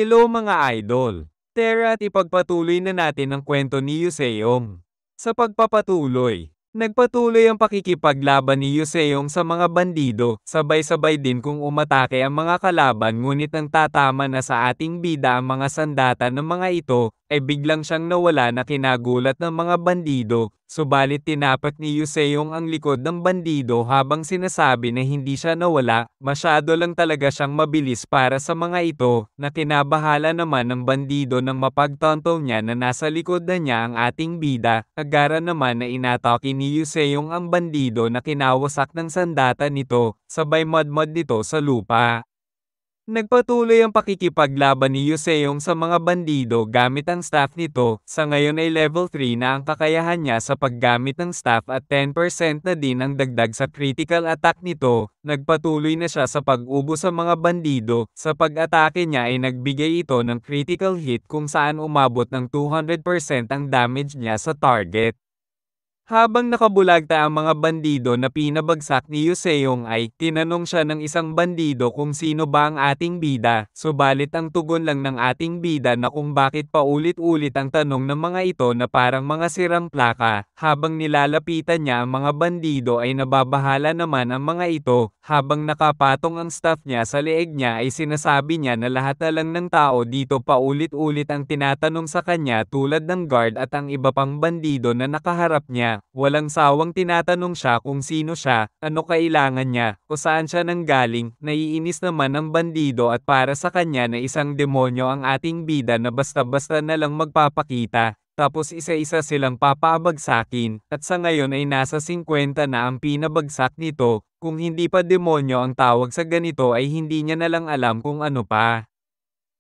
Hello mga idol! Tara at ipagpatuloy na natin ang kwento ni Yuseong. Sa pagpapatuloy, nagpatuloy ang pakikipaglaban ni Yuseong sa mga bandido, sabay-sabay din kung umatake ang mga kalaban ngunit nang tatama na sa ating bida ang mga sandata ng mga ito, ay biglang siyang nawala na kinagulat ng mga bandido, subalit tinapat ni Yuseong ang likod ng bandido habang sinasabi na hindi siya nawala, masyado lang talaga siyang mabilis para sa mga ito, na kinabahala naman ng bandido nang mapagtanto niya na nasa likod na niya ang ating bida, agara naman na inatake ni Yuseong ang bandido na kinawasak ng sandata nito, sabay madmad nito sa lupa. Nagpatuloy ang pakikipaglaban ni Yuseong sa mga bandido gamit ang staff nito, sa ngayon ay level 3 na ang kakayahan niya sa paggamit ng staff at 10% na din ang dagdag sa critical attack nito, nagpatuloy na siya sa pag-ubo sa mga bandido, sa pag-atake niya ay nagbigay ito ng critical hit kung saan umabot ng 200% ang damage niya sa target. Habang nakabulagta ang mga bandido na pinabagsak ni Yuseong ay, tinanong siya ng isang bandido kung sino ba ang ating bida, subalit ang tugon lang ng ating bida na kung bakit paulit-ulit ang tanong ng mga ito na parang mga sirang plaka, habang nilalapitan niya ang mga bandido ay nababahala naman ang mga ito, habang nakapatong ang staff niya sa leeg niya ay sinasabi niya na lahat na lang ng tao dito paulit-ulit ang tinatanong sa kanya tulad ng guard at ang iba pang bandido na nakaharap niya. Walang sawang tinatanong siya kung sino siya, ano kailangan niya, o saan siya nanggaling, naiinis naman ang bandido at para sa kanya na isang demonyo ang ating bida na basta-basta na lang magpapakita, tapos isa-isa silang papabagsakin, at sa ngayon ay nasa 50 na ang pinabagsak nito, kung hindi pa demonyo ang tawag sa ganito ay hindi niya na lang alam kung ano pa.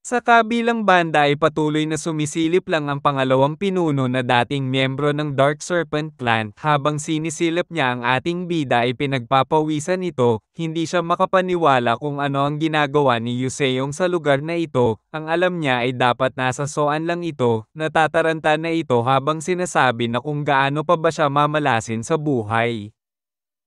Sa kabilang banda ay patuloy na sumisilip lang ang pangalawang pinuno na dating miyembro ng Dark Serpent Clan, habang sinisilip niya ang ating bida ay pinagpapawisan ito, hindi siya makapaniwala kung ano ang ginagawa ni Yuseong sa lugar na ito, ang alam niya ay dapat nasa soan lang ito, natataranta na ito habang sinasabi na kung gaano pa ba siya mamalasin sa buhay.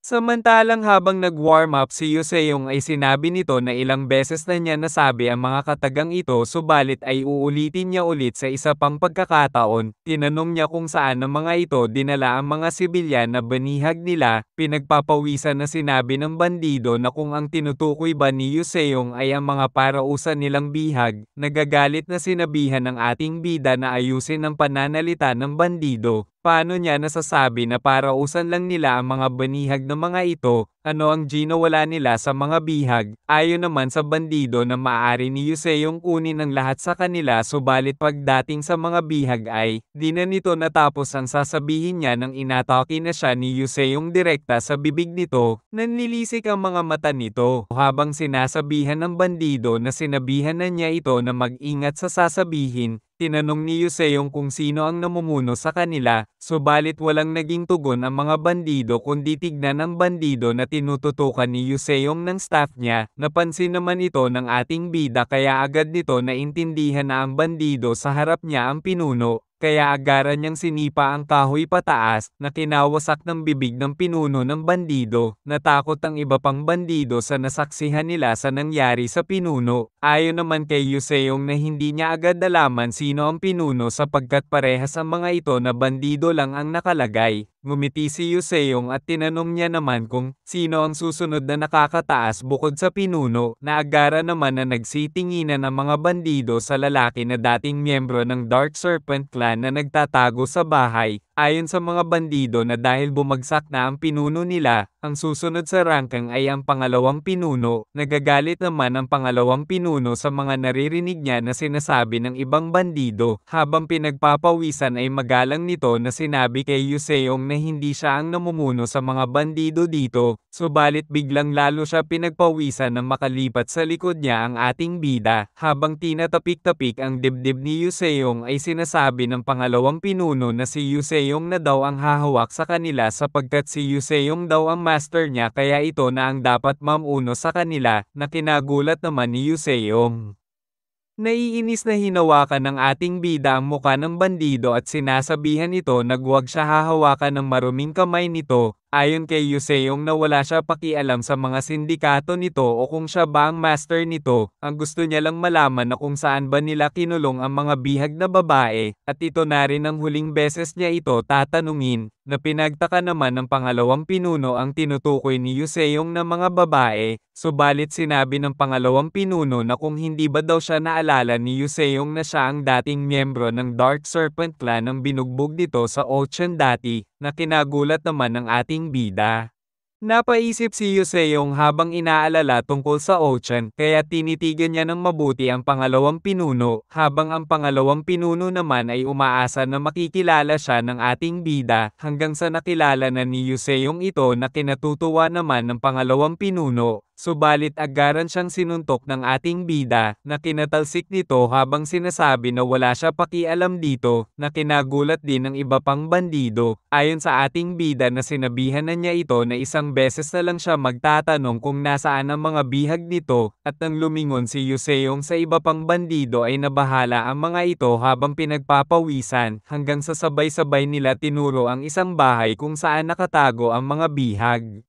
Samantalang habang nag-warm up si Yuseong ay sinabi nito na ilang beses na niya nasabi ang mga katagang ito subalit ay uulitin niya ulit sa isa pang pagkakataon, tinanong niya kung saan ang mga ito dinala ang mga sibilyan na banihag nila, pinagpapawisan na sinabi ng bandido na kung ang tinutukoy ba ni Yuseong ay ang mga parausan nilang bihag, nagagalit na sinabihan ng ating bida na ayusin ang pananalita ng bandido. Paano niya nasasabi na parausan lang nila ang mga banihag ng mga ito, ano ang ginawala nila sa mga bihag, ayon naman sa bandido na maaari ni Yuseong kunin ang lahat sa kanila subalit pagdating sa mga bihag ay, di na nito natapos ang sasabihin niya nang inatake na siya ni Yuseong direkta sa bibig nito, nanlilisik ang mga mata nito, habang sinasabihan ng bandido na sinabihan na niya ito na mag-ingat sa sasabihin. Tinanong ni Yuseong kung sino ang namumuno sa kanila, subalit walang naging tugon ang mga bandido kundi tignan ang bandido na tinututukan ni Yuseong ng staff niya, napansin naman ito ng ating bida kaya agad nito naintindihan na ang bandido sa harap niya ang pinuno. Kaya agaran niyang sinipa ang kahoy pataas, na kinawasak ng bibig ng pinuno ng bandido. Natakot ang iba pang bandido sa nasaksihan nila sa nangyari sa pinuno. Ayon naman kay Yuseong na hindi niya agad nalaman sino ang pinuno sapagkat parehas ang mga ito na bandido lang ang nakalagay. Ngumiti si Yuseong at tinanong niya naman kung sino ang susunod na nakakataas bukod sa pinuno, na agara naman na nagsitinginan ang mga bandido sa lalaki na dating miyembro ng Dark Serpent Clan na nagtatago sa bahay. Ayon sa mga bandido na dahil bumagsak na ang pinuno nila, ang susunod sa ranking ay ang pangalawang pinuno. Nagagalit naman ang pangalawang pinuno sa mga naririnig niya na sinasabi ng ibang bandido, habang pinagpapawisan ay magalang nito na sinabi kay Yuseong na hindi siya ang namumuno sa mga bandido dito, subalit biglang lalo siya pinagpawisan nang makalipat sa likod niya ang ating bida, habang tinatapik-tapik ang dibdib ni Yuseong ay sinasabi ng pangalawang pinuno na si Yuseong na daw ang hahawak sa kanila sapagkat si Yuseong daw ang master niya kaya ito na ang dapat mamuno sa kanila, na kinagulat naman ni Yuseong. Naiinis na hinawakan ng ating bida ang muka ng bandido at sinasabihan ito na huwag siya hahawakan ng maruming kamay nito, Ayon kay Yuseong na wala siya pakialam sa mga sindikato nito o kung siya ba ang master nito, ang gusto niya lang malaman na kung saan ba nila kinulong ang mga bihag na babae, at ito na rin ang huling beses niya ito tatanungin, na pinagtaka naman ng pangalawang pinuno ang tinutukoy ni Yuseong na mga babae, subalit sinabi ng pangalawang pinuno na kung hindi ba daw siya naalala ni Yuseong na siya ang dating miyembro ng Dark Serpent Clan ang binugbog dito sa Ocean dati, na kinagulat naman ng ating bida. Napaisip si Yuseong habang inaalala tungkol sa Ocean, kaya tinitigan niya ng mabuti ang pangalawang pinuno, habang ang pangalawang pinuno naman ay umaasa na makikilala siya ng ating bida, hanggang sa nakilala na ni Yuseong ito na kinatutuwa naman ng pangalawang pinuno. Subalit agaran siyang sinuntok ng ating bida, na kinatalsik nito habang sinasabi na wala siya pakialam dito, na kinagulat din ng iba pang bandido. Ayon sa ating bida na sinabihan na niya ito na isang beses na lang siya magtatanong kung nasaan ang mga bihag nito, at nang lumingon si Yuseong sa iba pang bandido ay nabahala ang mga ito habang pinagpapawisan, hanggang sa sabay-sabay nila tinuro ang isang bahay kung saan nakatago ang mga bihag.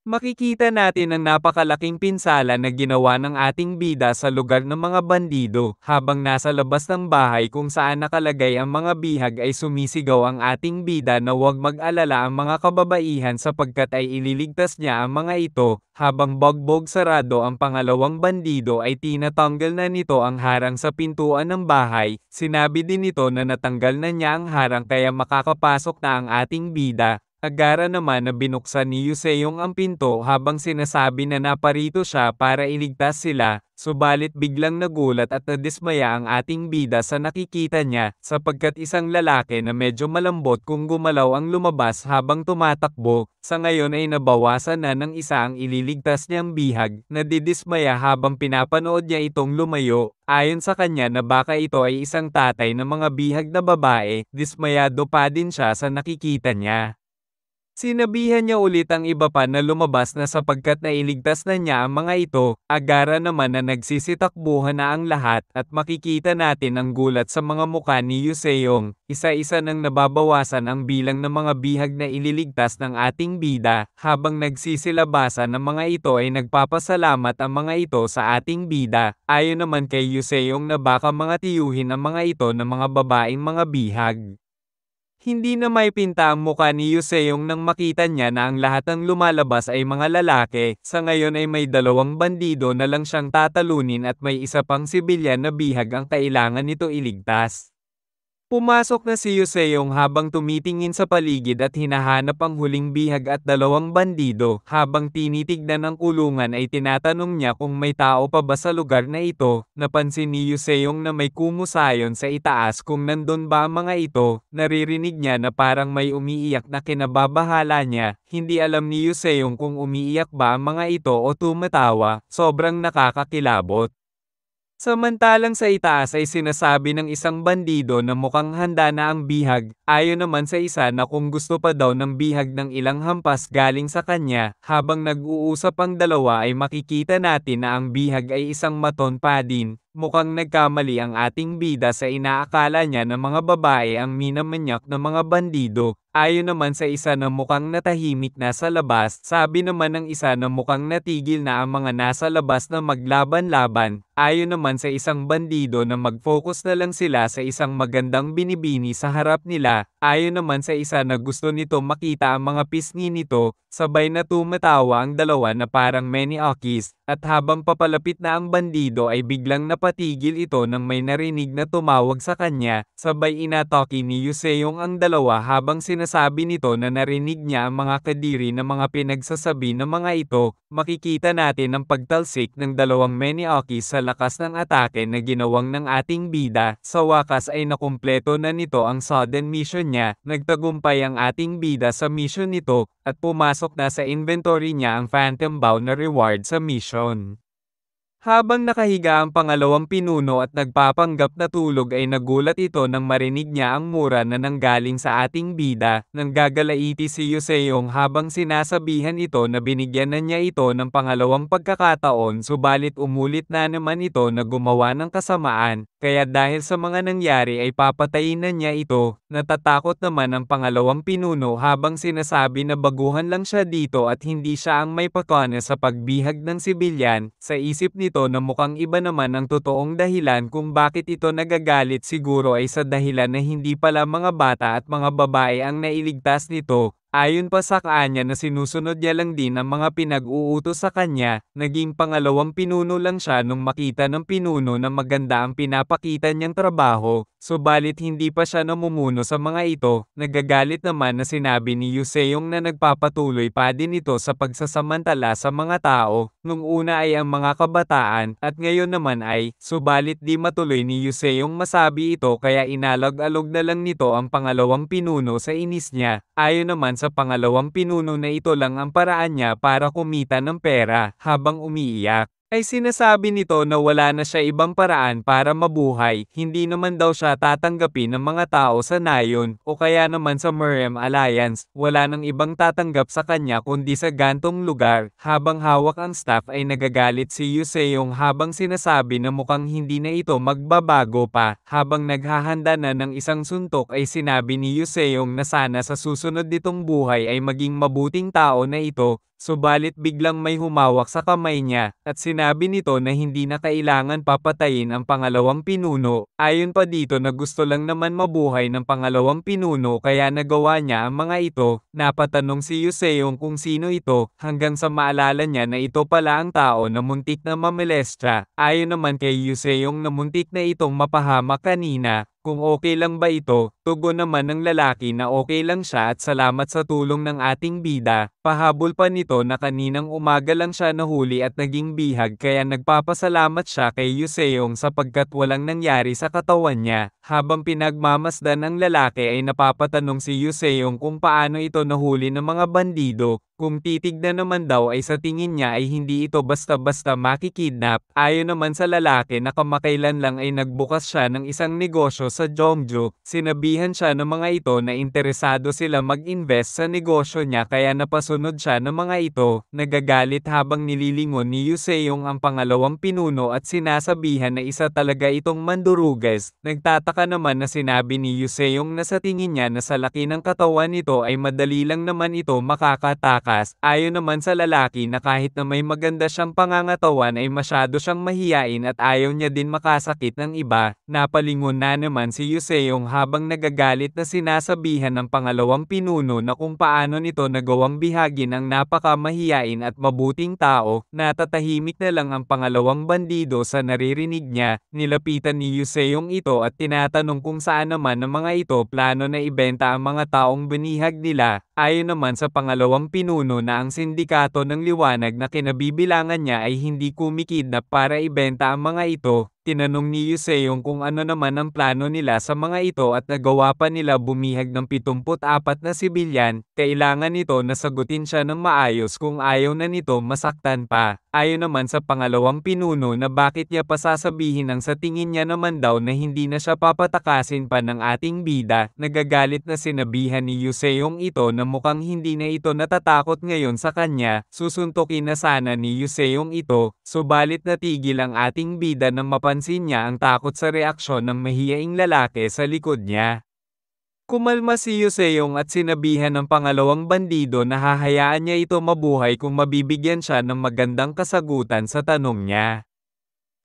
Makikita natin ang napakalaking pinsala na ginawa ng ating bida sa lugar ng mga bandido, habang nasa labas ng bahay kung saan nakalagay ang mga bihag ay sumisigaw ang ating bida na huwag mag-alala ang mga kababaihan sapagkat ay ililigtas niya ang mga ito, habang bogbog sarado ang pangalawang bandido ay tinatanggal na nito ang harang sa pintuan ng bahay, sinabi din nito na natanggal na niya ang harang kaya makakapasok na ang ating bida. Agara naman na binuksan ni Yuseong ang pinto habang sinasabi na naparito siya para iligtas sila, subalit biglang nagulat at nadismaya ang ating bida sa nakikita niya, sapagkat isang lalaki na medyo malambot kung gumalaw ang lumabas habang tumatakbo, sa ngayon ay nabawasan na ng isa ang ililigtas niyang bihag, nadidismaya habang pinapanood niya itong lumayo. Ayon sa kanya na baka ito ay isang tatay ng mga bihag na babae, dismayado pa din siya sa nakikita niya. Sinabihan niya ulit ang iba pa na lumabas na sapagkat nailigtas na niya ang mga ito, agara naman na nagsisitakbuhan na ang lahat at makikita natin ang gulat sa mga mukha ni Yuseong, isa-isa nang nababawasan ang bilang ng mga bihag na ililigtas ng ating bida, habang nagsisilabasan ng mga ito ay nagpapasalamat ang mga ito sa ating bida, ayon naman kay Yuseong na baka mga tiyuhin ang mga ito ng mga babaeng mga bihag. Hindi na maipinta ang mukha ni Yuseong nang makita niya na ang lahat ng lumalabas ay mga lalaki, sa ngayon ay may dalawang bandido na lang siyang tatalunin at may isa pang sibilyan na bihag ang kailangan nito iligtas. Pumasok na si Yuseong habang tumitingin sa paligid at hinahanap ang huling bihag at dalawang bandido, habang tinitignan ang kulungan ay tinatanong niya kung may tao pa ba sa lugar na ito. Napansin ni Yuseong na may kumusayon sa itaas kung nandun ba ang mga ito, naririnig niya na parang may umiiyak na kinababahala niya, hindi alam ni Yuseong kung umiiyak ba ang mga ito o tumatawa, sobrang nakakakilabot. Samantalang sa itaas ay sinasabi ng isang bandido na mukhang handa na ang bihag, ayon naman sa isa na kung gusto pa daw ng bihag ng ilang hampas galing sa kanya, habang nag-uusap ang dalawa ay makikita natin na ang bihag ay isang maton pa din. Mukhang nagkamali ang ating bida sa inaakala niya na mga babae ang minamanyak ng mga bandido. Ayon naman sa isa na mukhang natahimik na sa labas, sabi naman ng isa na mukhang natigil na ang mga nasa labas na maglaban-laban. Ayon naman sa isang bandido na mag-focus na lang sila sa isang magandang binibini sa harap nila. Ayon naman sa isa na gusto nito makita ang mga pisngi nito, sabay na tumatawa ang dalawa na parang many okis, at habang papalapit na ang bandido ay biglang napatigil ito nang may narinig na tumawag sa kanya, sabay inatoki ni Yuseong ang dalawa habang sinasabi nito na narinig niya ang mga kadiri na mga pinagsasabi ng mga ito. Makikita natin ang pagtalsik ng dalawang many okis sa lakas ng atake na ginawang ng ating bida. Sa wakas ay nakumpleto na nito ang sudden mission niya, nagtagumpay ang ating bida sa mission nito, at pumasok na sa inventory niya ang Phantom Bow na reward sa mission. Habang nakahiga ang pangalawang pinuno at nagpapanggap na tulog ay nagulat ito nang marinig niya ang mura na nanggaling sa ating bida, nang gagalaiti si Yuseong habang sinasabihan ito na binigyan na niya ito ng pangalawang pagkakataon subalit umulit na naman ito na gumawa ng kasamaan, kaya dahil sa mga nangyari ay papatayin na niya ito. Natatakot naman ang pangalawang pinuno habang sinasabi na baguhan lang siya dito at hindi siya ang may pakana sa pagbihag ng sibilyan. Sa isip nito na mukhang iba naman ang totoong dahilan kung bakit ito nagagalit, siguro ay sa dahilan na hindi pala mga bata at mga babae ang nailigtas nito. Ayon pa sa kanya na sinusunod niya lang din ang mga pinag-uutos sa kanya, naging pangalawang pinuno lang siya nung makita ng pinuno na maganda ang pinapakita niyang trabaho, subalit hindi pa siya namumuno sa mga ito. Nagagalit naman na sinabi ni Yuseong na nagpapatuloy pa din ito sa pagsasamantala sa mga tao, nung una ay ang mga kabataan, at ngayon naman ay, subalit di matuloy ni Yuseong masabi ito kaya inalag-alog na lang nito ang pangalawang pinuno sa inis niya. Ayon naman sa pangalawang pinuno na ito lang ang paraan niya para kumita ng pera. Habang umiiyak, ay sinasabi nito na wala na siya ibang paraan para mabuhay, hindi naman daw siya tatanggapin ng mga tao sa Nayon, o kaya naman sa Merem Alliance, wala nang ibang tatanggap sa kanya kundi sa gantong lugar. Habang hawak ang staff ay nagagalit si Yuseong habang sinasabi na mukhang hindi na ito magbabago pa. Habang naghahanda na ng isang suntok ay sinabi ni Yuseong na sana sa susunod nitong buhay ay maging mabuting tao na ito. Subalit biglang may humawak sa kamay niya, at sinabi nito na hindi na kailangan papatayin ang pangalawang pinuno. Ayon pa dito na gusto lang naman mabuhay ng pangalawang pinuno kaya nagawa niya ang mga ito. Napatanong si Yuseong kung sino ito, hanggang sa maalala niya na ito pala ang tao na muntik na mamolestya. Ayon naman kay Yuseong na muntik na itong mapahamak kanina. Kung okay lang ba ito, tugon naman ng lalaki na okay lang siya at salamat sa tulong ng ating bida. Pahabol pa nito na kaninang umaga lang siya nahuli at naging bihag kaya nagpapasalamat siya kay Yuseong sapagkat walang nangyari sa katawan niya. Habang pinagmamasdan ng lalaki ay napapatanong si Yuseong kung paano ito nahuli ng mga bandido. Kung titignan naman daw ay sa tingin niya ay hindi ito basta-basta makikidnap. Ayon naman sa lalaki na kamakailan lang ay nagbukas siya ng isang negosyo sa Jeongju. Sinabihan siya ng mga ito na interesado sila mag-invest sa negosyo niya kaya napasunod siya ng mga ito. Nagagalit habang nililingon ni Yuseong ang pangalawang pinuno at sinasabihan na isa talaga itong manduruges. Nagtataka naman na sinabi ni Yuseong na sa tingin niya na sa laki ng katawan nito ay madali lang naman ito makakatakas. Ayon naman sa lalaki na kahit na may maganda siyang pangangatawan ay masyado siyang mahiyain at ayaw niya din makasakit ng iba. Napalingon na naman si Yuseong habang nagagalit na sinasabihan ng pangalawang pinuno na kung paano nito nagawang bihagin ang napakamahiyain at mabuting tao. Natatahimik na lang ang pangalawang bandido sa naririnig niya. Nilapitan ni Yuseong ito at tinatanong kung saan naman ng mga ito plano na ibenta ang mga taong binihag nila. Ayon naman sa pangalawang pinuno na ang sindikato ng liwanag na kinabibilangan niya ay hindi kumikidnap para ibenta ang mga ito. Tinanong ni Yuseong kung ano naman ang plano nila sa mga ito at nagawa pa nila bumihag ng 74 na sibilyan. Kailangan nito na sagutin siya ng maayos kung ayaw na nito masaktan pa. Ayon naman sa pangalawang pinuno na bakit niya pa sasabihin ang sa tingin niya naman daw na hindi na siya papatakasin pa ng ating bida. Nagagalit na sinabihan ni Yuseong ito na mukhang hindi na ito natatakot ngayon sa kanya. Susuntukin na sana ni Yuseong ito, subalit natigil ang ating bida nang mapansin niya ang takot sa reaksyon ng mahiyaing lalaki sa likod niya. Kumalma si Yuseong at sinabihan ng pangalawang bandido na hahayaan niya ito mabuhay kung mabibigyan siya ng magandang kasagutan sa tanong niya.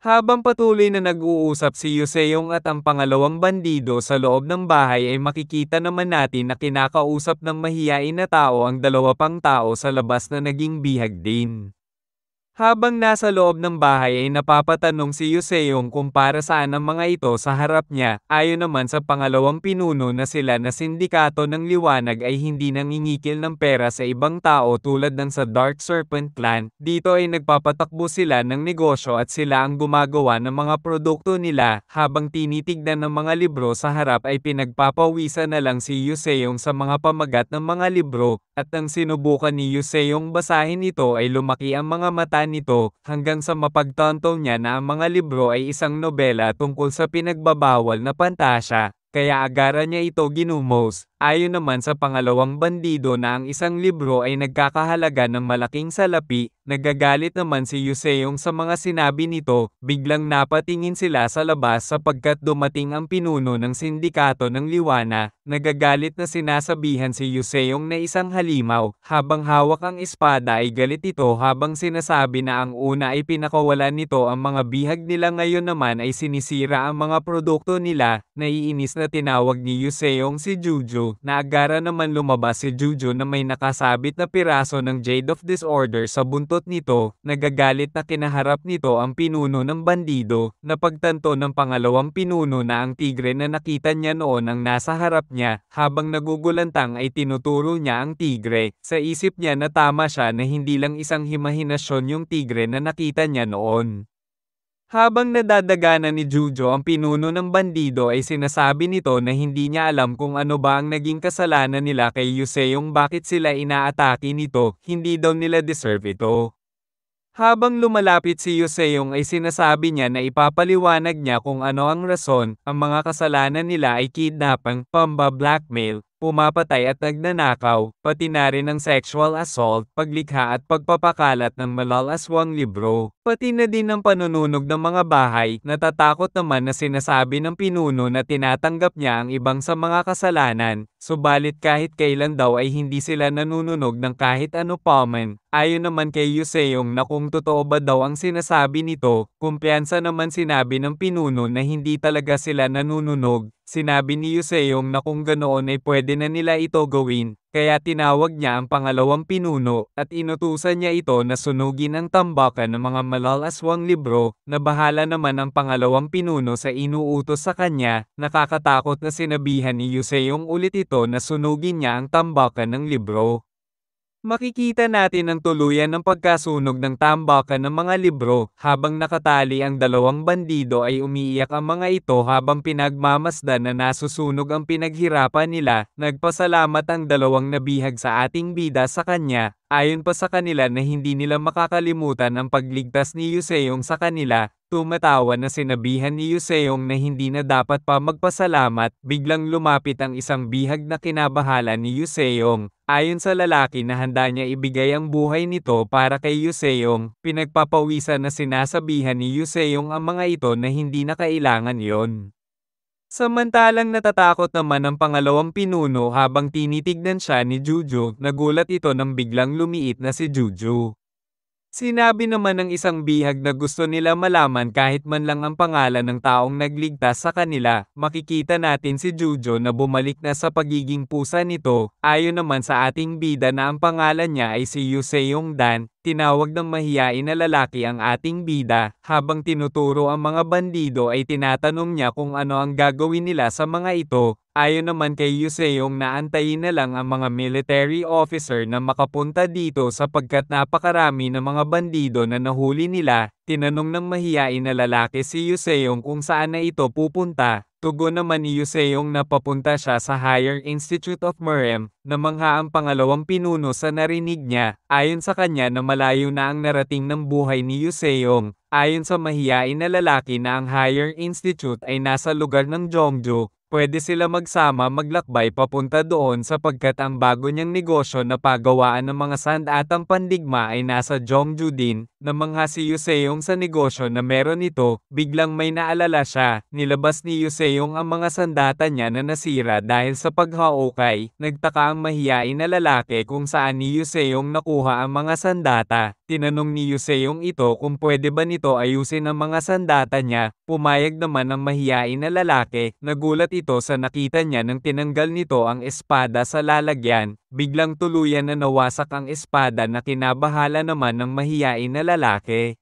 Habang patuloy na nag-uusap si Yuseong at ang pangalawang bandido sa loob ng bahay ay makikita naman natin na kinakausap ng mahiyain na tao ang dalawa pang tao sa labas na naging bihag din. Habang nasa loob ng bahay ay napapatanong si Yuseong kung para saan ang mga ito sa harap niya. Ayon naman sa pangalawang pinuno na sila na sindikato ng liwanag ay hindi nangingikil ng pera sa ibang tao tulad ng sa Dark Serpent Clan. Dito ay nagpapatakbo sila ng negosyo at sila ang gumagawa ng mga produkto nila. Habang tinitignan ng mga libro sa harap ay pinagpapawisan na lang si Yuseong sa mga pamagat ng mga libro. at nang sinubukan ni Yuseong basahin ito ay lumaki ang mga mata nito, hanggang sa mapagtanto niya na ang mga libro ay isang nobela tungkol sa pinagbabawal na pantasya, kaya agaran niya ito ginumos. Ayon naman sa pangalawang bandido na ang isang libro ay nagkakahalaga ng malaking salapi, nagagalit naman si Yuseong sa mga sinabi nito, biglang napatingin sila sa labas sapagkat dumating ang pinuno ng sindikato ng liwana, nagagalit na sinasabihan si Yuseong na isang halimaw, habang hawak ang espada ay galit ito habang sinasabi na ang una ay pinakawalan nito ang mga bihag nila, ngayon naman ay sinisira ang mga produkto nila. Naiinis na tinawag ni Yuseong si Juju, na agara naman lumabas si Juju na may nakasabit na piraso ng Jade of Disorder sa buntot nito, nagagalit na kinaharap nito ang pinuno ng bandido, napagtanto ng pangalawang pinuno na ang tigre na nakita niya noon ang nasa harap niya, habang nagugulantang ay tinuturo niya ang tigre, sa isip niya na tama siya na hindi lang isang imahinasyon yung tigre na nakita niya noon. Habang nadadaganan ni Jujo ang pinuno ng bandido ay sinasabi nito na hindi niya alam kung ano ba ang naging kasalanan nila kay Yuseong, bakit sila inaatake nito, hindi daw nila deserve ito. Habang lumalapit si Yuseong ay sinasabi niya na ipapaliwanag niya kung ano ang rason, ang mga kasalanan nila ay kidnapping, pamba-blackmail, pumapatay at nagnanakaw, pati na rin ang sexual assault, paglikha at pagpapakalat ng malalaswang libro, pati na din ang panununog ng mga bahay. Natatakot naman na sinasabi ng pinuno na tinatanggap niya ang ibang sa mga kasalanan, subalit kahit kailan daw ay hindi sila nanununog ng kahit ano pa man. Ayon naman kay Yuseong na kung totoo ba daw ang sinasabi nito, kumpiyansa naman sinabi ng pinuno na hindi talaga sila nanununog. Sinabi ni Yuseong na kung ganoon ay pwede na nila ito gawin, kaya tinawag niya ang pangalawang pinuno at inutusan niya ito na sunugin ang tambakan ng mga malalaswang libro, na bahala naman ang pangalawang pinuno sa inuutos sa kanya. Nakakatakot na sinabihan ni Yuseong ulit ito na sunugin niya ang tambakan ng libro. Makikita natin ang tuluyan ng pagkasunog ng tambakan ng mga libro, habang nakatali ang dalawang bandido ay umiiyak ang mga ito habang pinagmamasdan na nasusunog ang pinaghirapan nila. Nagpasalamat ang dalawang nabihag sa ating bida sa kanya, ayon pa sa kanila na hindi nila makakalimutan ang pagligtas ni Yuseong sa kanila. Tumatawa na sinabihan ni Yuseong na hindi na dapat pa magpasalamat, biglang lumapit ang isang bihag na kinabahala ni Yuseong. Ayon sa lalaki na handa niya ibigay ang buhay nito para kay Yuseong, pinagpapawisan na sinasabihan ni Yuseong ang mga ito na hindi na kailangan yon. Samantalang natatakot naman ang pangalawang pinuno habang tinitignan siya ni Juju, nagulat ito nang biglang lumiit na si Juju. Sinabi naman ng isang bihag na gusto nila malaman kahit man lang ang pangalan ng taong nagligtas sa kanila. Makikita natin si Jujo na bumalik na sa pagiging pusa nito, ayon naman sa ating bida na ang pangalan niya ay si Yuseong Dan. Tinawag ng mahiyain na lalaki ang ating bida, habang tinuturo ang mga bandido ay tinatanong niya kung ano ang gagawin nila sa mga ito. Ayon naman kay Yuseong na antayin na lang ang mga military officer na makapunta dito sapagkat napakarami ng mga bandido na nahuli nila. Tinanong ng mahiyain na lalaki si Yuseong kung saan na ito pupunta. Tugon naman ni Yuseong na papunta siya sa Higher Institute of Merem. Namangha ang pangalawang pinuno sa narinig niya, ayon sa kanya na malayo na ang narating ng buhay ni Yuseong. Ayon sa mahiyain na lalaki na ang Higher Institute ay nasa lugar ng Jeongju, pwede sila magsama maglakbay papunta doon sapagkat ang bago niyang negosyo na pagawaan ng mga sandatang pandigma ay nasa Jeongju din. Namangha si Yuseong sa negosyo na meron ito, biglang may naalala siya. Nilabas ni Yuseong ang mga sandata niya na nasira dahil sa paghaukay. Nagtaka ang mahiyain na lalaki kung saan ni Yuseong nakuha ang mga sandata. Tinanong ni Yuseong ito kung pwede ba nito ayusin ang mga sandata niya. Pumayag naman ang mahiyain na lalaki. Nagulat ito sa nakita niya nang tinanggal nito ang espada sa lalagyan. Biglang tuluyan na nawasak ang espada na kinabahala naman ng mahiyain na lalaki.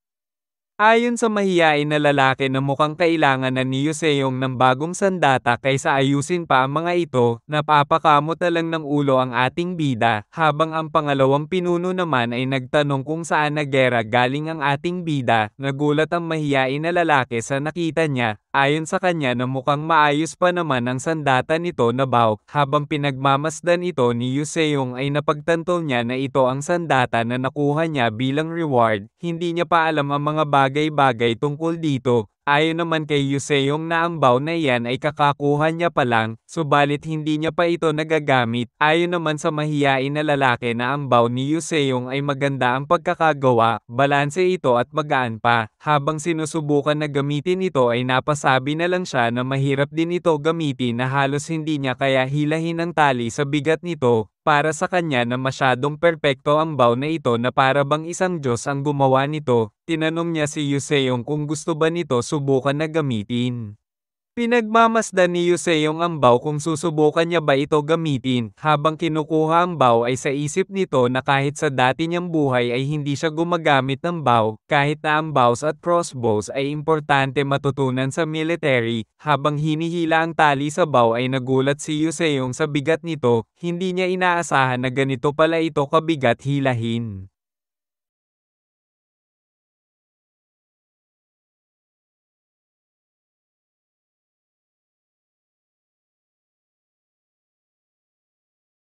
Ayon sa mahiyain na lalaki na mukhang kailangan na ni Yuseong ng bagong sandata kaysa ayusin pa ang mga ito, napapakamot na lang ng ulo ang ating bida, habang ang pangalawang pinuno naman ay nagtanong kung saan na gera galing ang ating bida. Nagulat ang mahiyain na lalaki sa nakita niya, Ayon sa kanya na mukhang maayos pa naman ang sandata nito na bow, habang pinagmamasdan ito ni Yuseong ay napagtanto niya na ito ang sandata na nakuha niya bilang reward, hindi niya pa alam ang mga bagay-bagay tungkol dito. Ayon naman kay Yuseong na ang bow na iyan ay kakakuha niya pa lang, subalit hindi niya pa ito nagagamit. Ayon naman sa mahiyain na lalaki na ang bow ni Yuseong ay maganda ang pagkakagawa, balanse ito at magaan pa. Habang sinusubukan na gamitin ito ay napasabi na lang siya na mahirap din ito gamitin na halos hindi niya kaya hilahin ang tali sa bigat nito. Para sa kanya na masyadong perpekto ang bow na ito na para bang isang Diyos ang gumawa nito, tinanong niya si Yuseong kung gusto ba nito subukan na gamitin. Pinagmamasdan ni Yuseong ang bow kung susubukan niya ba ito gamitin, habang kinukuha ang bow ay sa isip nito na kahit sa dati niyang buhay ay hindi siya gumagamit ng bow, kahit na ang bows at crossbows ay importante matutunan sa military. Habang hinihila ang tali sa bow ay nagulat si Yuseong sa bigat nito, hindi niya inaasahan na ganito pala ito kabigat hilahin.